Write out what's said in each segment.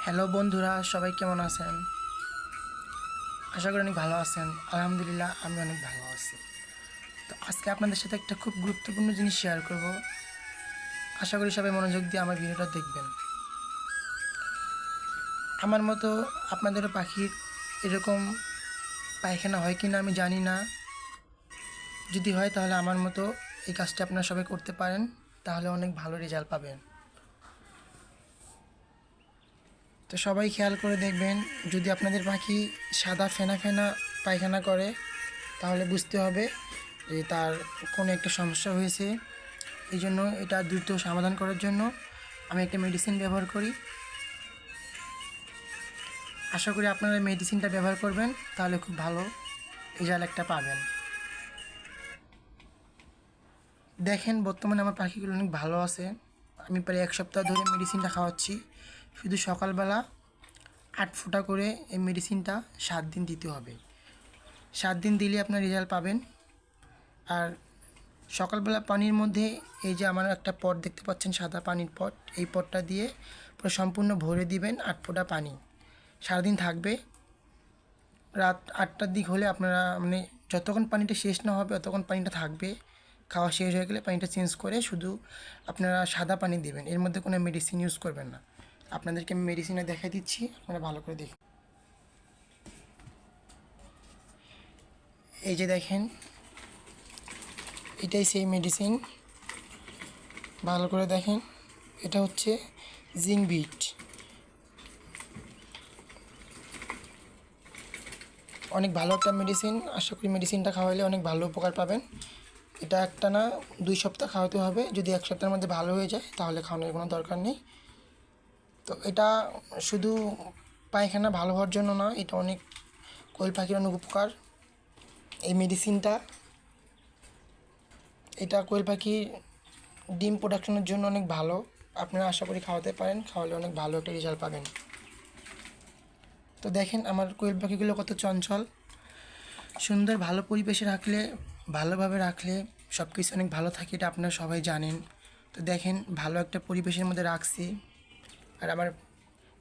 Hello বন্ধুরা, সবাই কেমন আছেন? আশা করি অনেক ভালো আছেন। আলহামদুলিল্লাহ, আমি অনেক ভালো আছি। তো আজকে আপনাদের সাথে একটা খুব গুরুত্বপূর্ণ জিনিস শেয়ার করব। আশা করি সবাই মনোযোগ দিয়ে আমার ভিডিওটা দেখবেন। আমার মতো আপনাদেরও পাখির এরকম পায়খানা হয় কি না আমি জানি না। যদি হয় তাহলে আমার মতো এই কাজটা আপনারা সবাই করতে পারেন, তাহলে অনেক ভালো রেজাল্ট পাবেন। তো সবাই খেয়াল করে দেখবেন, যদি আপনাদের পাখি সাদা ফেনা ফেনা পায়খানা করে তাহলে বুঝতে হবে যে তার কোনো একটা সমস্যা হয়েছে। এই জন্য এটা দ্রুত সমাধান করার জন্য আমি একটা মেডিসিন ব্যবহার করি। আশা করি আপনারা মেডিসিনটা ব্যবহার করবেন, তাহলে খুব ভালো রেজাল্ট একটা পাবেন। দেখেন বর্তমানে আমার পাখিগুলো অনেক ভালো আছে। আমি প্রায় 1 সপ্তাহ ধরে মেডিসিনটা খাওয়াচ্ছি। শুধু সকালবেলা 8 ফোঁটা করে এই মেডিসিনটা 7 দিন দিতে হবে। 7 দিন দিলে আপনার রেজাল্ট পাবেন। আর সকালবেলা পানির মধ্যে এই যে আমার একটা পট দেখতে পাচ্ছেন, সাদা পানির পট, এই পটটা দিয়ে পুরো সম্পূর্ণ ভরে দিবেন 8 ফোঁটা পানি। সারাদিন থাকবে। রাত 8টার দিক হলে আপনারা মানে যতক্ষণ পানিটা শেষ না হবে ততক্ষণ পানিটা থাকবে। খাওয়া শেষ হয়ে গেলে পানিটা চেঞ্জ করে শুধু আপনারা সাদা পানি দিবেন, এর মধ্যে কোনো মেডিসিন ইউজ করবেন না। আপনাদেরকে আমি মেডিসিনে দেখাই দিচ্ছি, আপনারা ভালো করে দেখুন। এই যে দেখেন, এটাই সেই মেডিসিন। ভালো করে দেখেন, এটা হচ্ছে জিঙ্ক বিট। অনেক ভালো একটা মেডিসিন। আশা করি মেডিসিনটা খাওয়াইলে অনেক ভালো উপকার পাবেন। এটা একটা না 2 সপ্তাহ খাওয়াতে হবে। যদি 1 সপ্তাহের মধ্যে ভালো হয়ে যায় তাহলে খাওয়ানোর কোনো দরকার নেই। তো এটা শুধু পায়খানা ভালো হওয়ার জন্য না, এটা অনেক কোয়েল পাখির অনেক উপকার। এই মেডিসিনটা, এটা কোয়েল পাখির ডিম প্রোডাকশনের জন্য অনেক ভালো। আপনারা আশা করি খাওয়াতে পারেন, খাওয়ালে অনেক ভালো একটা রেজাল্ট পাবেন। তো দেখেন আমার কোয়েল পাখিগুলো কত চঞ্চল। সুন্দর ভালো পরিবেশে রাখলে, ভালোভাবে রাখলে সব কিছু অনেক ভালো থাকে, এটা আপনারা সবাই জানেন। তো দেখেন ভালো একটা পরিবেশের মধ্যে রাখছি। আর আমার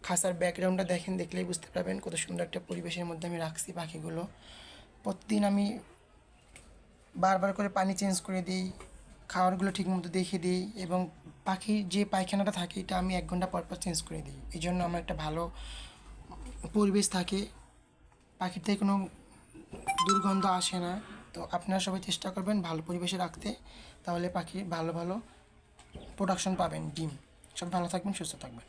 খাঁচার ব্যাকগ্রাউন্ডটা দেখেন, দেখলেই বুঝতে পারবেন কত সুন্দর একটা পরিবেশের মধ্যে আমি রাখছি পাখিগুলো। প্রতিদিন আমি বারবার করে পানি চেঞ্জ করে দিই, খাবারগুলো ঠিকমতো দেখে দিই, এবং পাখির যে পায়খানাটা থাকে এটা আমি 1 ঘন্টা পর পর চেঞ্জ করে দিই। এই জন্য আমার একটা ভালো পরিবেশ থাকে, পাখির থেকে কোনো দুর্গন্ধ আসে না। তো আপনারা সবাই চেষ্টা করবেন ভালো পরিবেশে রাখতে, তাহলে পাখির ভালো ভালো প্রোডাকশন পাবেন, ডিম। সব ভালো থাকবেন, সুস্থ থাকবেন।